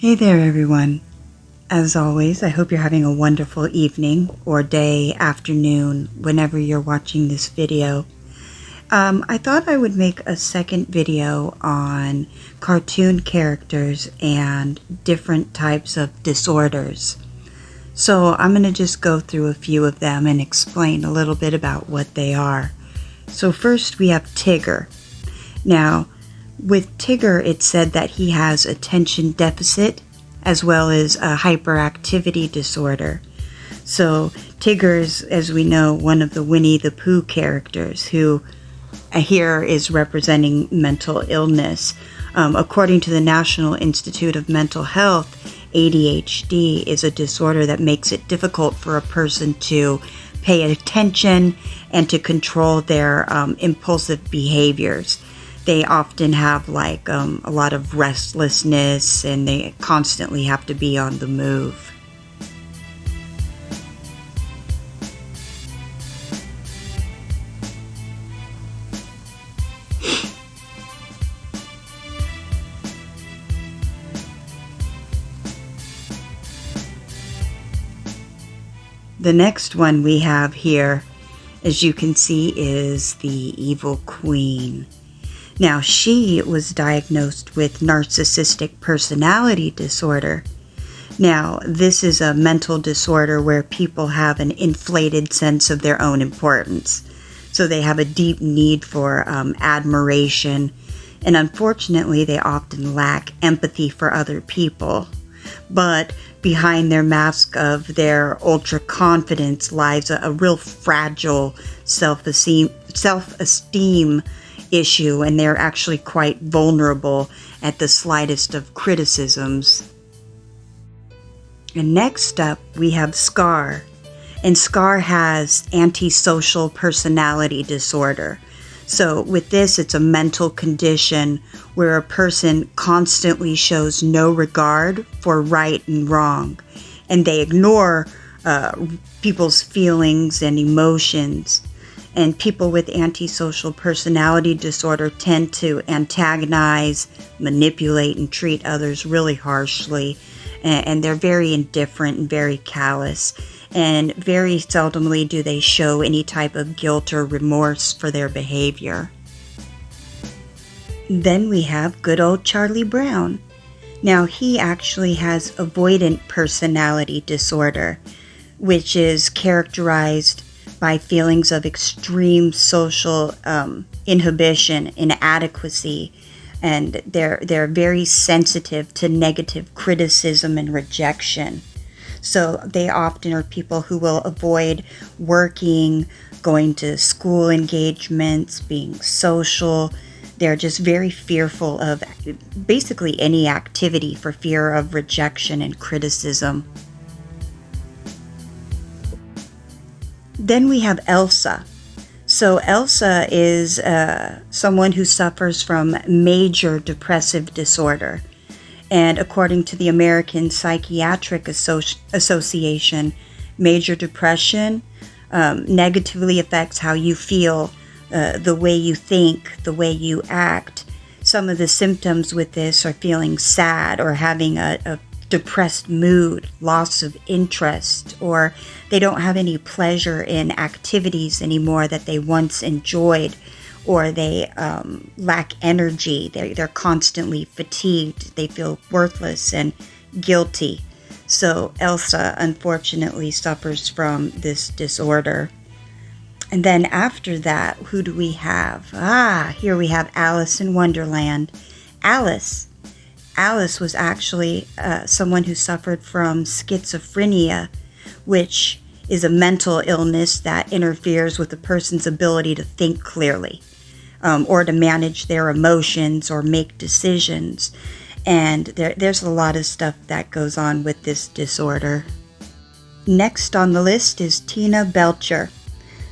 Hey there, everyone. As always, I hope you're having a wonderful evening or day, afternoon, whenever you're watching this video. I thought I would make a second video on cartoon characters and different types of disorders. So I'm going to just go through a few of them and explain a little bit about what they are. So first we have Tigger. Now, with Tigger, it's said that he has attention deficit as well as a hyperactivity disorder. So Tigger's, as we know, one of the Winnie the Pooh characters who here is representing mental illness. According to the National Institute of Mental Health, ADHD is a disorder that makes it difficult for a person to pay attention and to control their impulsive behaviors. They often have a lot of restlessness, and they constantly have to be on the move. The next one we have here, as you can see, is the Evil Queen. Now, she was diagnosed with narcissistic personality disorder. Now, this is a mental disorder where people have an inflated sense of their own importance. So they have a deep need for admiration, and unfortunately, they often lack empathy for other people. But behind their mask of their ultra confidence lies a real fragile self-esteem issue, and they're actually quite vulnerable at the slightest of criticisms. And next up, we have Scar. And Scar has antisocial personality disorder. So with this, it's a mental condition where a person constantly shows no regard for right and wrong, and they ignore people's feelings and emotions. And people with antisocial personality disorder tend to antagonize, manipulate, and treat others really harshly. And they're very indifferent and very callous. And very seldomly do they show any type of guilt or remorse for their behavior. Then we have good old Charlie Brown. Now, he actually has avoidant personality disorder, which is characterized by feelings of extreme social inhibition, inadequacy, and they're very sensitive to negative criticism and rejection. So they often are people who will avoid working, going to school engagements, being social. They're just very fearful of basically any activity for fear of rejection and criticism. Then we have Elsa. So Elsa is someone who suffers from major depressive disorder. And according to the American Psychiatric Association, major depression negatively affects how you feel, the way you think, the way you act. Some of the symptoms with this are feeling sad or having a depressed mood, loss of interest, or they don't have any pleasure in activities anymore that they once enjoyed, or they lack energy. They're constantly fatigued. They feel worthless and guilty. So Elsa, unfortunately, suffers from this disorder. And then after that, who do we have? Here we have Alice in Wonderland. Alice was actually someone who suffered from schizophrenia, which is a mental illness that interferes with a person's ability to think clearly, or to manage their emotions or make decisions. And there's a lot of stuff that goes on with this disorder. Next on the list is Tina Belcher.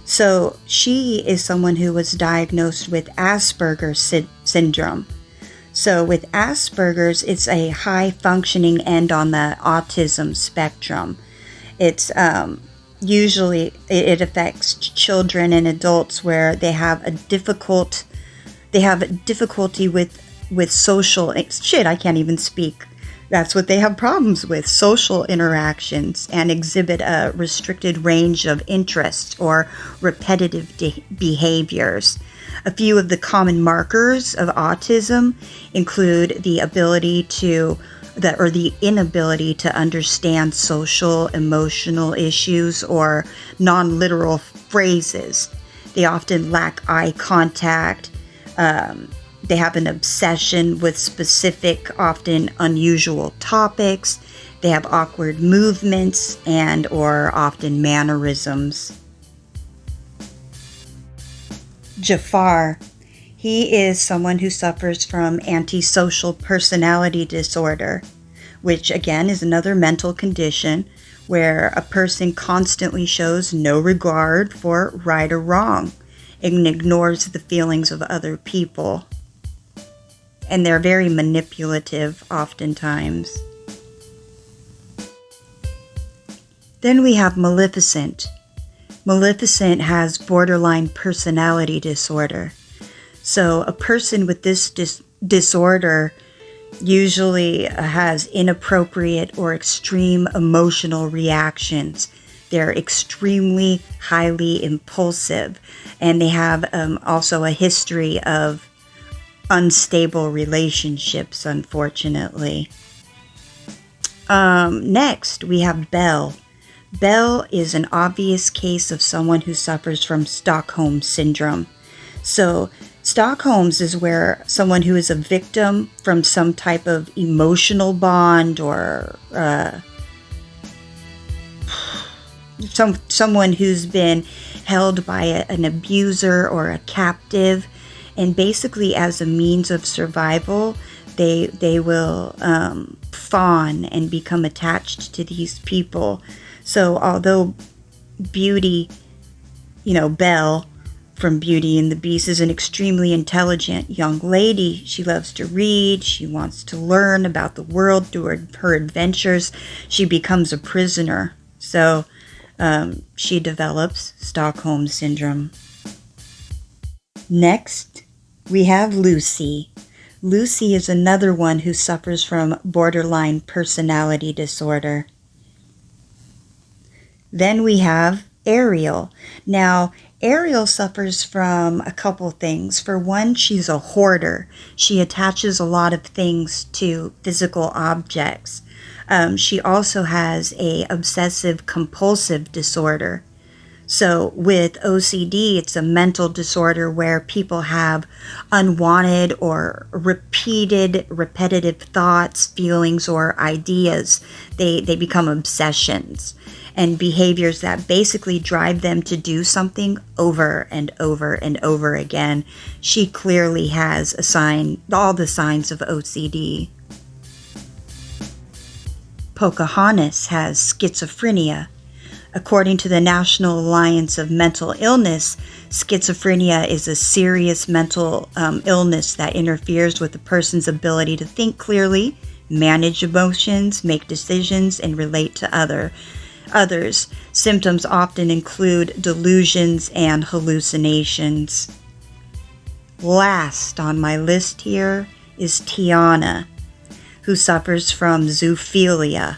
So she is someone who was diagnosed with Asperger's syndrome. So with Asperger's, it's a high functioning end on the autism spectrum. It's usually it affects children and adults where they have difficulty with social I can't even speak. That's what they have problems with, social interactions, and exhibit a restricted range of interests or repetitive behaviors. A few of the common markers of autism include the inability to understand social, emotional issues or non-literal phrases. They often lack eye contact. They have an obsession with specific, often unusual topics. They have awkward movements and or often mannerisms. Jafar. He is someone who suffers from antisocial personality disorder, which again is another mental condition where a person constantly shows no regard for right or wrong and ignores the feelings of other people. And they're very manipulative oftentimes. Then we have Maleficent. Maleficent has borderline personality disorder. So a person with this disorder usually has inappropriate or extreme emotional reactions. They're extremely highly impulsive, and they have also a history of unstable relationships, unfortunately. Next, we have Belle. Belle is an obvious case of someone who suffers from Stockholm Syndrome. So, Stockholm's is where someone who is a victim from some type of emotional bond or someone who's been held by an abuser or a captive, and basically as a means of survival, they will fawn and become attached to these people. So although Beauty, Belle from Beauty and the Beast is an extremely intelligent young lady, she loves to read, she wants to learn about the world through her adventures, she becomes a prisoner. So she develops Stockholm Syndrome. Next, we have Lucy. Lucy is another one who suffers from borderline personality disorder. Then we have Ariel. Now, Ariel suffers from a couple things. For one, she's a hoarder. She attaches a lot of things to physical objects. She also has a obsessive compulsive disorder. So with OCD, it's a mental disorder where people have unwanted or repetitive thoughts, feelings, or ideas. They become obsessions and behaviors that basically drive them to do something over and over and over again. She clearly has all the signs of OCD. Pocahontas has schizophrenia. According to the National Alliance of Mental Illness, schizophrenia is a serious mental illness that interferes with a person's ability to think clearly, manage emotions, make decisions, and relate to others. Symptoms often include delusions and hallucinations. Last on my list here is Tiana, who suffers from zoophilia.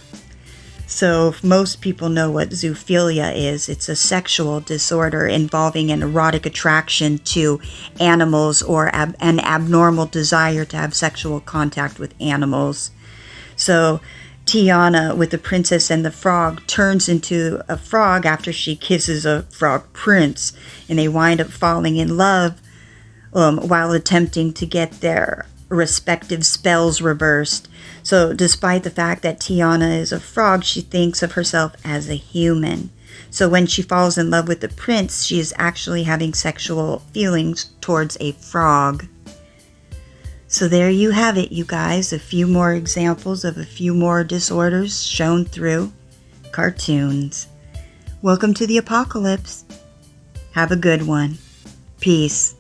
So if most people know what zoophilia is, it's a sexual disorder involving an erotic attraction to animals or an abnormal desire to have sexual contact with animals. So Tiana, with the Princess and the Frog, turns into a frog after she kisses a frog prince, and they wind up falling in love while attempting to get their respective spells reversed. So despite the fact that Tiana is a frog, she thinks of herself as a human. So when she falls in love with the prince, she is actually having sexual feelings towards a frog. So there you have it, you guys. A few more examples of a few more disorders shown through cartoons. Welcome to the apocalypse. Have a good one. Peace.